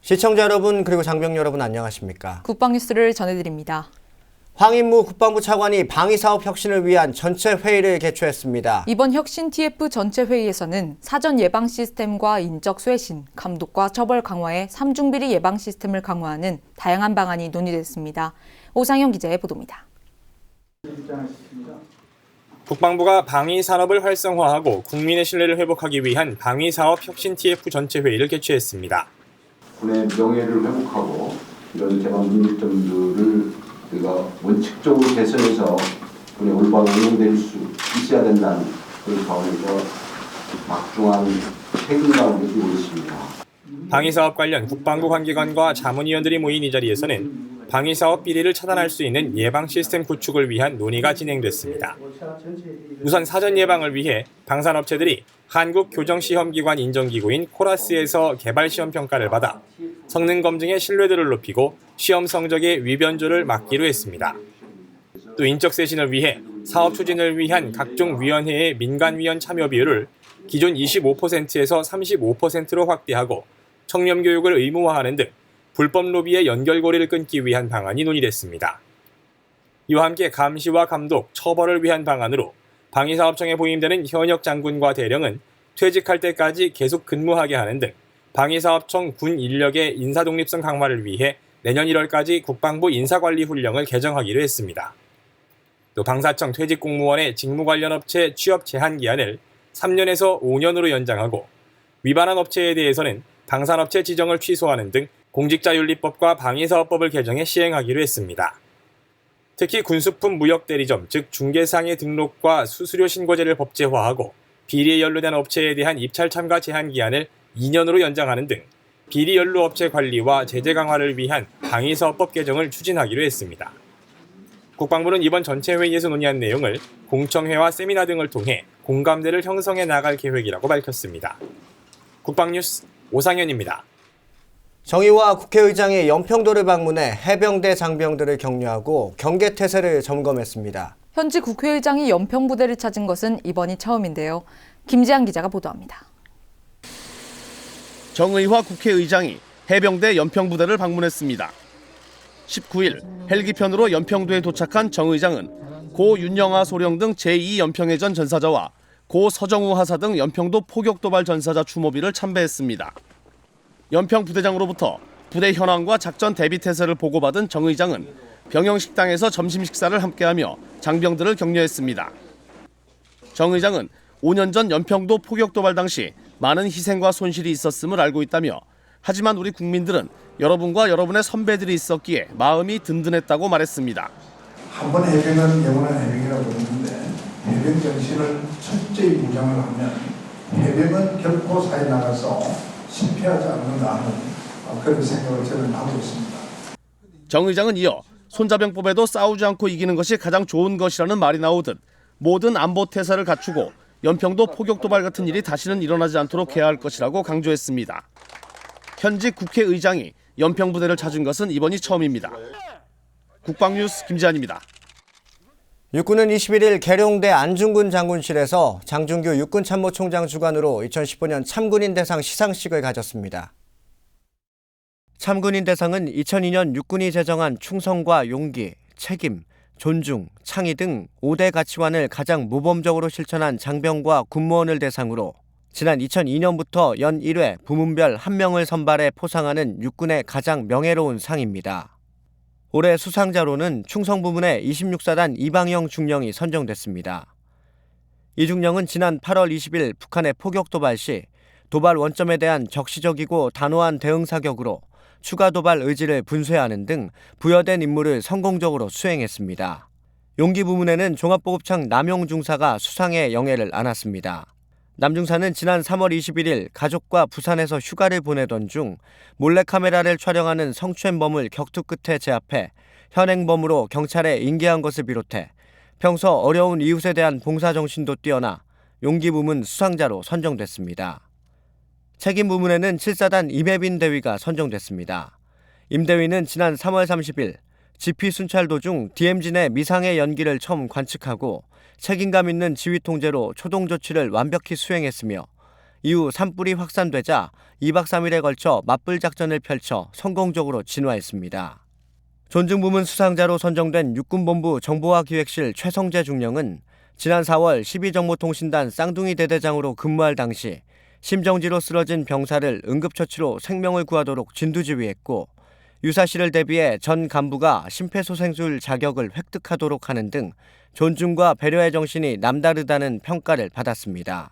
시청자 여러분 그리고 장병 여러분 안녕하십니까? 국방뉴스를 전해드립니다. 황인무 국방부 차관이 방위사업 혁신을 위한 전체 회의를 개최했습니다. 이번 혁신 TF 전체 회의에서는 사전 예방 시스템과 인적 쇄신, 감독과 처벌 강화에 삼중비리 예방 시스템을 강화하는 다양한 방안이 논의됐습니다. 오상현 기자의 보도입니다. 국방부가 방위 산업을 활성화하고 국민의 신뢰를 회복하기 위한 방위사업 혁신 TF 전체 회의를 개최했습니다. 군의 명예를 회복하고 이런 개방 문제점들을 우리가 원칙적으로 개선해서 군의 올바로 운영될 수 있어야 된다는 그런 차원에서 막중한 책임감을 느끼고 있습니다. 방위사업 관련 국방부 관계관과 자문위원들이 모인 이 자리에서는 방위사업 비리를 차단할 수 있는 예방 시스템 구축을 위한 논의가 진행됐습니다. 우선 사전 예방을 위해 방산업체들이 한국교정시험기관 인정기구인 코라스에서 개발시험 평가를 받아 성능 검증의 신뢰도를 높이고 시험 성적의 위변조를 막기로 했습니다. 또 인적 쇄신을 위해 사업 추진을 위한 각종 위원회의 민간위원 참여 비율을 기존 25%에서 35%로 확대하고 청렴 교육을 의무화하는 등 불법 로비의 연결고리를 끊기 위한 방안이 논의됐습니다. 이와 함께 감시와 감독, 처벌을 위한 방안으로 방위사업청에 보임되는 현역 장군과 대령은 퇴직할 때까지 계속 근무하게 하는 등 방위사업청 군 인력의 인사독립성 강화를 위해 내년 1월까지 국방부 인사관리훈령을 개정하기로 했습니다. 또 방사청 퇴직 공무원의 직무 관련 업체 취업 제한 기한을 3년에서 5년으로 연장하고 위반한 업체에 대해서는 방산업체 지정을 취소하는 등 공직자윤리법과 방위사업법을 개정해 시행하기로 했습니다. 특히 군수품 무역대리점, 즉 중개상의 등록과 수수료 신고제를 법제화하고 비리에 연루된 업체에 대한 입찰 참가 제한 기한을 2년으로 연장하는 등 비리 연루 업체 관리와 제재 강화를 위한 방위사업법 개정을 추진하기로 했습니다. 국방부는 이번 전체 회의에서 논의한 내용을 공청회와 세미나 등을 통해 공감대를 형성해 나갈 계획이라고 밝혔습니다. 국방뉴스 오상현입니다. 정의화 국회의장이 연평도를 방문해 해병대 장병들을 격려하고 경계태세를 점검했습니다. 현지 국회의장이 연평부대를 찾은 것은 이번이 처음인데요. 김지한 기자가 보도합니다. 정의화 국회의장이 해병대 연평부대를 방문했습니다. 19일 헬기편으로 연평도에 도착한 정 의장은 고 윤영아 소령 등 제2연평해전 전사자와 고 서정우 하사 등 연평도 포격도발 전사자 추모비를 참배했습니다. 연평부대장으로부터 부대 현황과 작전 대비 태세를 보고받은 정 의장은 병영식당에서 점심 식사를 함께하며 장병들을 격려했습니다. 정 의장은 5년 전 연평도 포격도발 당시 많은 희생과 손실이 있었음을 알고 있다며 하지만 우리 국민들은 여러분과 여러분의 선배들이 있었기에 마음이 든든했다고 말했습니다. 한 번 해병은 영원한 해병이라고 그러는데 해병 정신을 철저히 무장을 하면 해병은 결코 사회 나가서 실패하지 않는다 하는 그런 생각을 저는 하고 있습니다. 정 의장은 이어 손자병법에도 싸우지 않고 이기는 것이 가장 좋은 것이라는 말이 나오듯 모든 안보 태세를 갖추고 연평도 포격도발 같은 일이 다시는 일어나지 않도록 해야 할 것이라고 강조했습니다. 현직 국회의장이 연평부대를 찾은 것은 이번이 처음입니다. 국방뉴스 김지한입니다. 육군은 21일 계룡대 안중근 장군실에서 장준규 육군참모총장 주관으로 2015년 참군인 대상 시상식을 가졌습니다. 참군인 대상은 2002년 육군이 제정한 충성과 용기, 책임, 존중, 창의 등 5대 가치관을 가장 모범적으로 실천한 장병과 군무원을 대상으로 지난 2002년부터 연 1회 부문별 1명을 선발해 포상하는 육군의 가장 명예로운 상입니다. 올해 수상자로는 충성 부문의 26사단 이방영 중령이 선정됐습니다. 이 중령은 지난 8월 20일 북한의 포격 도발 시 도발 원점에 대한 적시적이고 단호한 대응 사격으로 추가 도발 의지를 분쇄하는 등 부여된 임무를 성공적으로 수행했습니다. 용기 부문에는 종합보급창 남용중사가 수상의 영예를 안았습니다. 남중사는 지난 3월 21일 가족과 부산에서 휴가를 보내던 중 몰래카메라를 촬영하는 성추행범을 격투 끝에 제압해 현행범으로 경찰에 인계한 것을 비롯해 평소 어려운 이웃에 대한 봉사정신도 뛰어나 용기 부문 수상자로 선정됐습니다. 책임 부문에는 7사단 임혜빈 대위가 선정됐습니다. 임 대위는 지난 3월 30일 지피 순찰 도중 DMZ 내 미상의 연기를 처음 관측하고 책임감 있는 지휘 통제로 초동 조치를 완벽히 수행했으며 이후 산불이 확산되자 2박 3일에 걸쳐 맞불 작전을 펼쳐 성공적으로 진화했습니다. 존중부문 수상자로 선정된 육군본부 정보화기획실 최성재 중령은 지난 4월 12정보통신단 쌍둥이 대대장으로 근무할 당시 심정지로 쓰러진 병사를 응급처치로 생명을 구하도록 진두지휘했고 유사시를 대비해 전 간부가 심폐소생술 자격을 획득하도록 하는 등 존중과 배려의 정신이 남다르다는 평가를 받았습니다.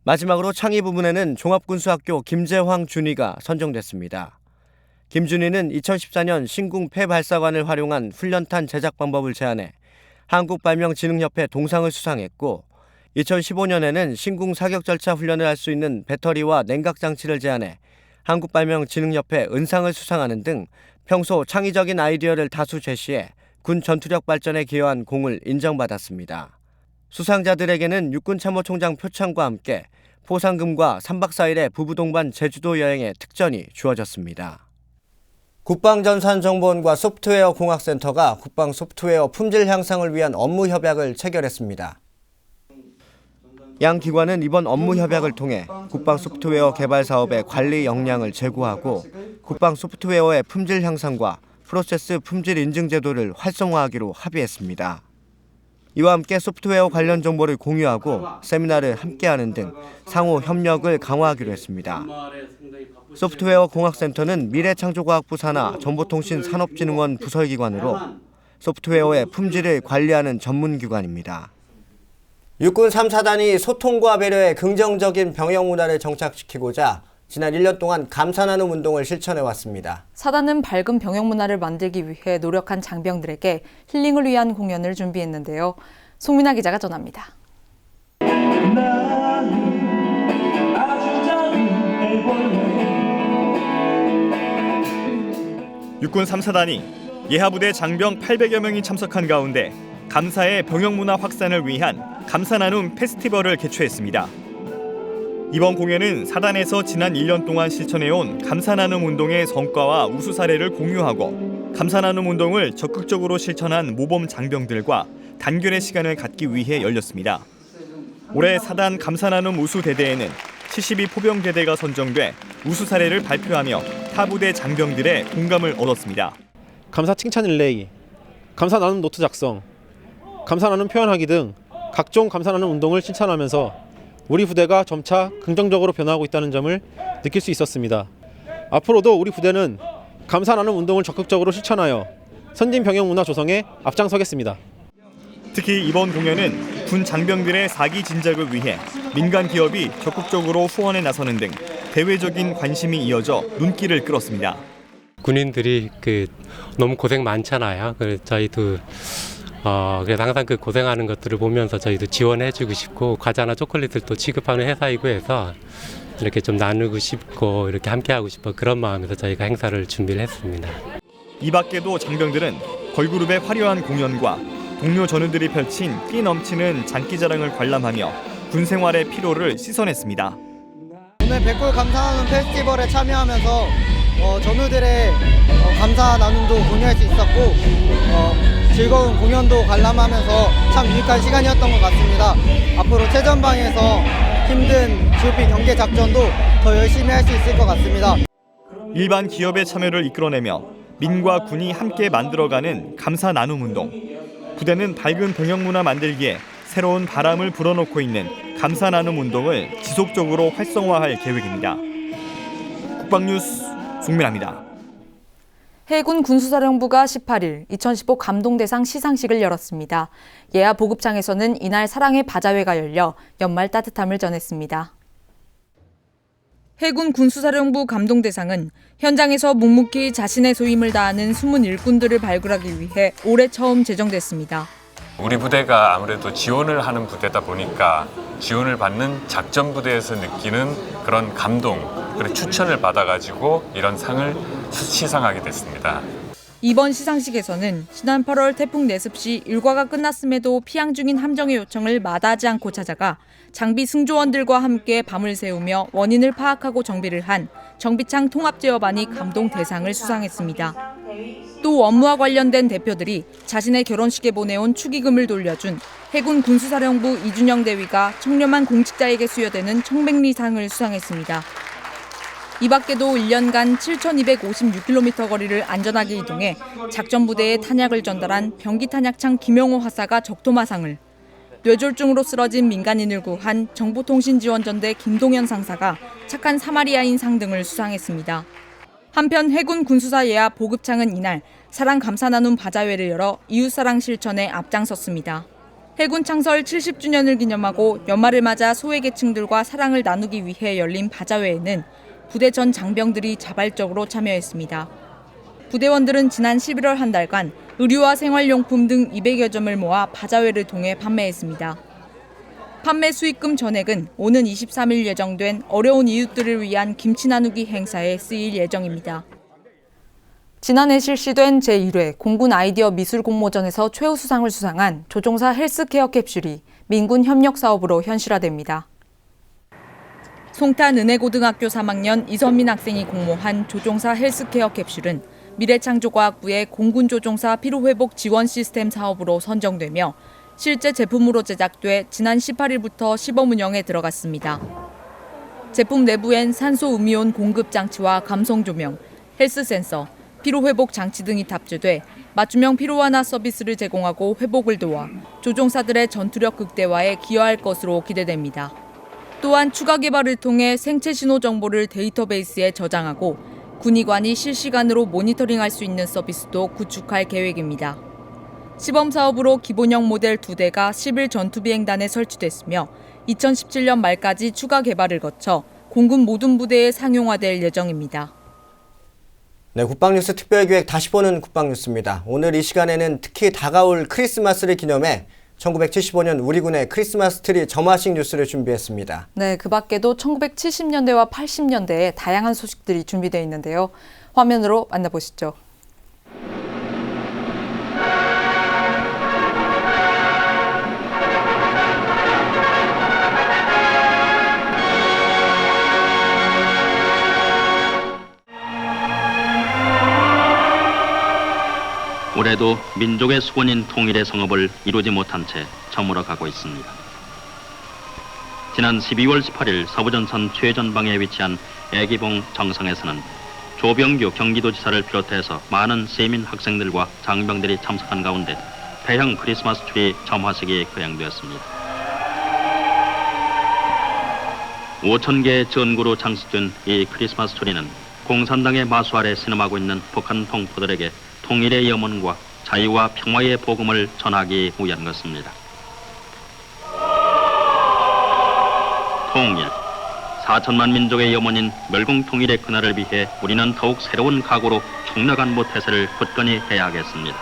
마지막으로 창의 부문에는 종합군수학교 김재황 준위가 선정됐습니다. 김준위는 2014년 신궁 폐발사관을 활용한 훈련탄 제작 방법을 제안해 한국발명진흥협회 동상을 수상했고 2015년에는 신궁 사격 절차 훈련을 할 수 있는 배터리와 냉각장치를 제안해 한국발명진흥협회 은상을 수상하는 등 평소 창의적인 아이디어를 다수 제시해 군 전투력 발전에 기여한 공을 인정받았습니다. 수상자들에게는 육군참모총장 표창과 함께 포상금과 3박 4일의 부부 동반 제주도 여행의 특전이 주어졌습니다. 국방전산정보원과 소프트웨어 공학센터가 국방 소프트웨어 품질 향상을 위한 업무 협약을 체결했습니다. 양 기관은 이번 업무 협약을 통해 국방 소프트웨어 개발 사업의 관리 역량을 제고하고 국방 소프트웨어의 품질 향상과 프로세스 품질 인증 제도를 활성화하기로 합의했습니다. 이와 함께 소프트웨어 관련 정보를 공유하고 세미나를 함께하는 등 상호 협력을 강화하기로 했습니다. 소프트웨어 공학센터는 미래창조과학부 산하 정보통신산업진흥원 부설기관으로 소프트웨어의 품질을 관리하는 전문기관입니다. 육군 3사단이 소통과 배려의 긍정적인 병영 문화를 정착시키고자 지난 1년 동안 감사 나눔 운동을 실천해왔습니다. 사단은 밝은 병영 문화를 만들기 위해 노력한 장병들에게 힐링을 위한 공연을 준비했는데요. 송민아 기자가 전합니다. 육군 3사단이 예하부대 장병 800여 명이 참석한 가운데 감사의 병영문화 확산을 위한 감사나눔 페스티벌을 개최했습니다. 이번 공연은 사단에서 지난 1년 동안 실천해온 감사나눔 운동의 성과와 우수 사례를 공유하고 감사나눔 운동을 적극적으로 실천한 모범 장병들과 단결의 시간을 갖기 위해 열렸습니다. 올해 사단 감사나눔 우수 대대에는 72포병대대가 선정돼 우수 사례를 발표하며 타 부대 장병들의 공감을 얻었습니다. 감사 칭찬 릴레이, 감사 나눔 노트 작성, 감사 나눔 표현하기 등 각종 감사 나눔 운동을 실천하면서 우리 부대가 점차 긍정적으로 변화하고 있다는 점을 느낄 수 있었습니다. 앞으로도 우리 부대는 감사 나눔 운동을 적극적으로 실천하여 선진 병영 문화 조성에 앞장서겠습니다. 특히 이번 공연은 군 장병들의 사기 진작을 위해 민간 기업이 적극적으로 후원에 나서는 등 대외적인 관심이 이어져 눈길을 끌었습니다. 군인들이 너무 고생 많잖아요. 그래서 저희도 그래서 항상 그 고생하는 것들을 보면서 저희도 지원해주고 싶고 과자나 초콜릿을 또 취급하는 회사이고 해서 이렇게 좀 나누고 싶고 이렇게 함께하고 싶어 그런 마음에서 저희가 행사를 준비를 했습니다. 이 밖에도 장병들은 걸그룹의 화려한 공연과 동료 전우들이 펼친 끼 넘치는 장기자랑을 관람하며 군 생활의 피로를 씻어냈습니다. 오늘 백골 감사나눔 페스티벌에 참여하면서 전우들의 감사 나눔도 공유할 수 있었고 즐거운 공연도 관람하면서 참 유익한 시간이었던 것 같습니다. 앞으로 최전방에서 힘든 GOP 경계 작전도 더 열심히 할 수 있을 것 같습니다. 일반 기업의 참여를 이끌어내며 민과 군이 함께 만들어가는 감사 나눔 운동. 부대는 밝은 병영 문화 만들기에 새로운 바람을 불어넣고 있는 감사 나눔 운동을 지속적으로 활성화할 계획입니다. 국방뉴스 송민아입니다. 해군 군수사령부가 18일 2015 감동대상 시상식을 열었습니다. 예하 보급창에서는 이날 사랑의 바자회가 열려 연말 따뜻함을 전했습니다. 해군 군수사령부 감동대상은 현장에서 묵묵히 자신의 소임을 다하는 숨은 일꾼들을 발굴하기 위해 올해 처음 제정됐습니다. 우리 부대가 아무래도 지원을 하는 부대다 보니까 지원을 받는 작전 부대에서 느끼는 그런 감동, 그리고 추천을 받아가지고 이런 상을 시상하게 됐습니다. 이번 시상식에서는 지난 8월 태풍 내습 시 일과가 끝났음에도 피항 중인 함정의 요청을 마다하지 않고 찾아가 장비 승조원들과 함께 밤을 새우며 원인을 파악하고 정비를 한 정비창 통합제어반이 감동 대상을 수상했습니다. 또 또 업무와 관련된 대표들이 자신의 결혼식에 보내온 축의금을 돌려준 해군 군수사령부 이준영 대위가 청렴한 공직자에게 수여되는 청백리상을 수상했습니다. 이 밖에도 1년간 7,256km 거리를 안전하게 이동해 작전부대에 탄약을 전달한 병기탄약창 김영호 하사가 적토마상을, 뇌졸중으로 쓰러진 민간인을 구한 정보통신지원전대 김동현 상사가 착한 사마리아인 상 등을 수상했습니다. 한편 해군 군수사 예하 보급창은 이날 사랑 감사 나눔 바자회를 열어 이웃사랑 실천에 앞장섰습니다. 해군 창설 70주년을 기념하고 연말을 맞아 소외계층들과 사랑을 나누기 위해 열린 바자회에는 부대 전 장병들이 자발적으로 참여했습니다. 부대원들은 지난 11월 한 달간 의류와 생활용품 등 200여 점을 모아 바자회를 통해 판매했습니다. 판매 수익금 전액은 오는 23일 예정된 어려운 이웃들을 위한 김치 나누기 행사에 쓰일 예정입니다. 지난해 실시된 제1회 공군 아이디어 미술 공모전에서 최우수상을 수상한 조종사 헬스케어 캡슐이 민군 협력 사업으로 현실화됩니다. 송탄 은혜고등학교 3학년 이선민 학생이 공모한 조종사 헬스케어 캡슐은 미래창조과학부의 공군조종사 피로회복 지원 시스템 사업으로 선정되며 실제 제품으로 제작돼 지난 18일부터 시범 운영에 들어갔습니다. 제품 내부엔 산소 음이온 공급 장치와 감성 조명, 헬스 센서, 피로회복 장치 등이 탑재돼 맞춤형 피로 완화 서비스를 제공하고 회복을 도와 조종사들의 전투력 극대화에 기여할 것으로 기대됩니다. 또한 추가 개발을 통해 생체 신호 정보를 데이터베이스에 저장하고 군의관이 실시간으로 모니터링할 수 있는 서비스도 구축할 계획입니다. 시범 사업으로 기본형 모델 2대가 10일 전투비행단에 설치됐으며 2017년 말까지 추가 개발을 거쳐 공군 모든 부대에 상용화될 예정입니다. 네, 국방뉴스 특별기획 다시 보는 국방뉴스입니다. 오늘 이 시간에는 특히 다가올 크리스마스를 기념해 1975년 우리 군의 크리스마스 트리 점화식 뉴스를 준비했습니다. 네, 그 밖에도 1970년대와 80년대에 다양한 소식들이 준비되어 있는데요. 화면으로 만나보시죠. 올해도 민족의 수건인 통일의 성업을 이루지 못한 채 저물어가고 있습니다. 지난 12월 18일 서부전선 최전방에 위치한 애기봉 정상에서는 조병규 경기도지사를 비롯해서 많은 세민 학생들과 장병들이 참석한 가운데 대형 크리스마스 트리 점화식이 거행되었습니다. 5,000개의 전구로 장식된 이 크리스마스 트리는 공산당의 마수 아래 신음하고 있는 북한 동포들에게 통일의 염원과 자유와 평화의 복음을 전하기 위한 것입니다. 통일, 4천만 민족의 염원인 멸공 통일의 그날을 위해 우리는 더욱 새로운 각오로 총력안보 태세를 굳건히 해야 하겠습니다.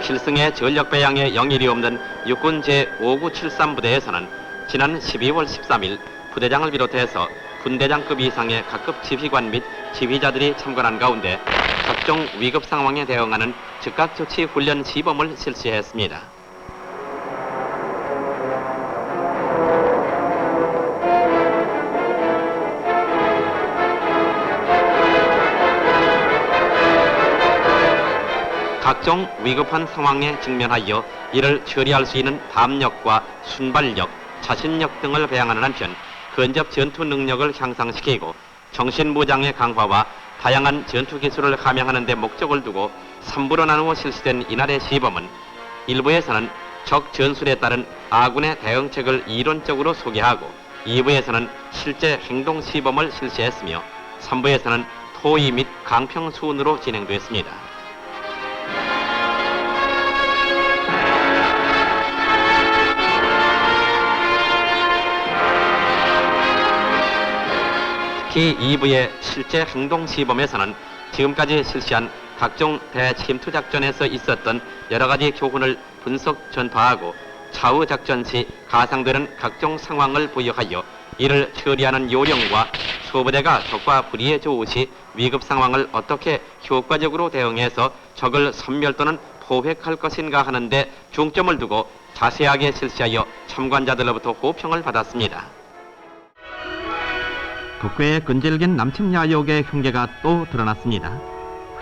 필승의 전력 배양에 영일이 없는 육군 제5973부대에서는 지난 12월 13일 부대장을 비롯해서 분대장급 이상의 각급 지휘관 및 지휘자들이 참관한 가운데 각종 위급 상황에 대응하는 즉각조치 훈련 시범을 실시했습니다. 각종 위급한 상황에 직면하여 이를 처리할 수 있는 담력과 순발력, 자신력 등을 배양하는 한편 근접 전투 능력을 향상시키고 정신무장의 강화와 다양한 전투 기술을 함양하는 데 목적을 두고 3부로 나누어 실시된 이날의 시범은 1부에서는 적 전술에 따른 아군의 대응책을 이론적으로 소개하고 2부에서는 실제 행동 시범을 실시했으며 3부에서는 토의 및 강평 수운으로 진행됐습니다. 특히 2부의 실제 행동 시범에서는 지금까지 실시한 각종 대침투 작전에서 있었던 여러 가지 교훈을 분석 전파하고 차후 작전 시 가상되는 각종 상황을 부여하여 이를 처리하는 요령과 소부대가 적과 불의의 조우 시 위급 상황을 어떻게 효과적으로 대응해서 적을 섬멸 또는 포획할 것인가 하는 데 중점을 두고 자세하게 실시하여 참관자들로부터 호평을 받았습니다. 국회에 끈질긴 남침야 의혹의 흉계가 또 드러났습니다.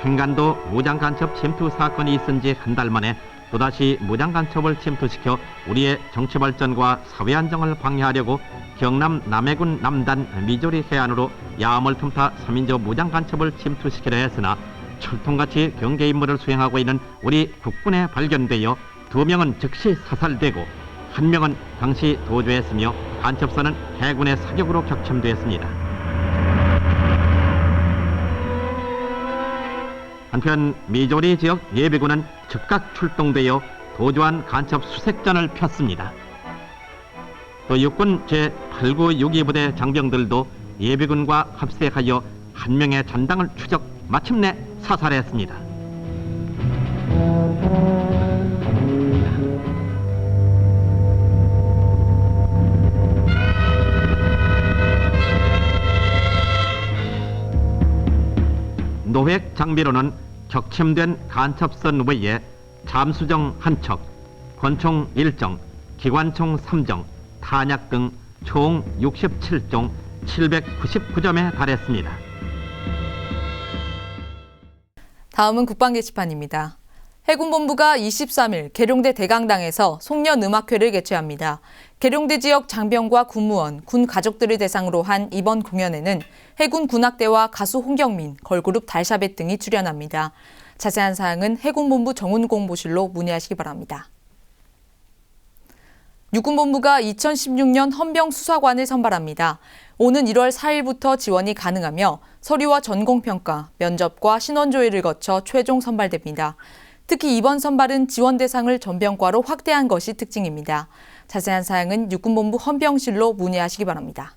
횡간도 무장간첩 침투 사건이 있은 지 한 달 만에 또다시 무장간첩을 침투시켜 우리의 정치발전과 사회 안정을 방해하려고 경남 남해군 남단 미조리 해안으로 야암을 틈타 3인조 무장간첩을 침투시키려 했으나 철통같이 경계 임무를 수행하고 있는 우리 국군에 발견되어 2명은 즉시 사살되고 1명은 당시 도주했으며 간첩선은 해군의 사격으로 격침되었습니다. 한편 미조리 지역 예비군은 즉각 출동되어 도주한 간첩 수색전을 폈습니다. 또 육군 제896 부대 장병들도 예비군과 합세하여 1명의 잔당을 추적 마침내 사살했습니다. 노획 장비로는 격침된 간첩선 외에 잠수정 1척, 권총 1정, 기관총 3정, 탄약 등 총 67종 799점에 달했습니다. 다음은 국방 게시판입니다. 해군본부가 23일 계룡대 대강당에서 송년음악회를 개최합니다. 계룡대 지역 장병과 군무원, 군 가족들을 대상으로 한 이번 공연에는 해군 군악대와 가수 홍경민, 걸그룹 달샤벳 등이 출연합니다. 자세한 사항은 해군본부 정훈공보실로 문의하시기 바랍니다. 육군본부가 2016년 헌병수사관을 선발합니다. 오는 1월 4일부터 지원이 가능하며 서류와 전공평가, 면접과 신원조회를 거쳐 최종 선발됩니다. 특히 이번 선발은 지원 대상을 전병과로 확대한 것이 특징입니다. 자세한 사항은 육군본부 헌병실로 문의하시기 바랍니다.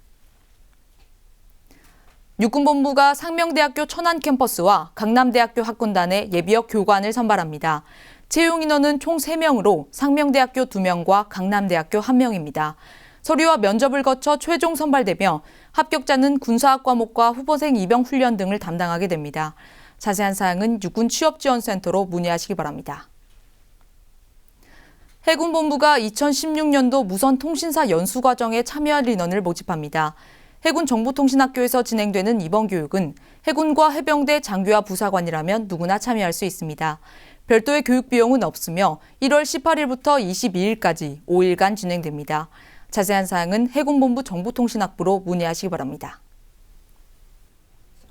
육군본부가 상명대학교 천안 캠퍼스와 강남대학교 학군단의 예비역 교관을 선발합니다. 채용 인원은 총 3명으로 상명대학교 2명과 강남대학교 1명입니다. 서류와 면접을 거쳐 최종 선발되며 합격자는 군사학 과목과 후보생 입영 훈련 등을 담당하게 됩니다. 자세한 사항은 육군 취업지원센터로 문의하시기 바랍니다. 해군본부가 2016년도 무선통신사 연수과정에 참여할 인원을 모집합니다. 해군정보통신학교에서 진행되는 이번 교육은 해군과 해병대 장교와 부사관이라면 누구나 참여할 수 있습니다. 별도의 교육 비용은 없으며 1월 18일부터 22일까지 5일간 진행됩니다. 자세한 사항은 해군본부 정보통신학부로 문의하시기 바랍니다.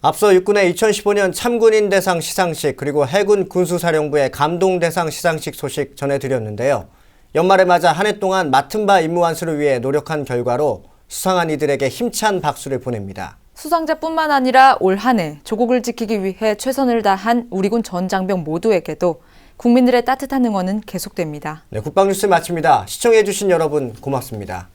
앞서 육군의 2015년 참군인 대상 시상식 그리고 해군 군수사령부의 감동 대상 시상식 소식 전해드렸는데요. 연말을 맞아 한 해 동안 맡은 바 임무 완수를 위해 노력한 결과로 수상한 이들에게 힘찬 박수를 보냅니다. 수상자뿐만 아니라 올 한 해 조국을 지키기 위해 최선을 다한 우리 군 전 장병 모두에게도 국민들의 따뜻한 응원은 계속됩니다. 네, 국방뉴스 마칩니다. 시청해주신 여러분 고맙습니다.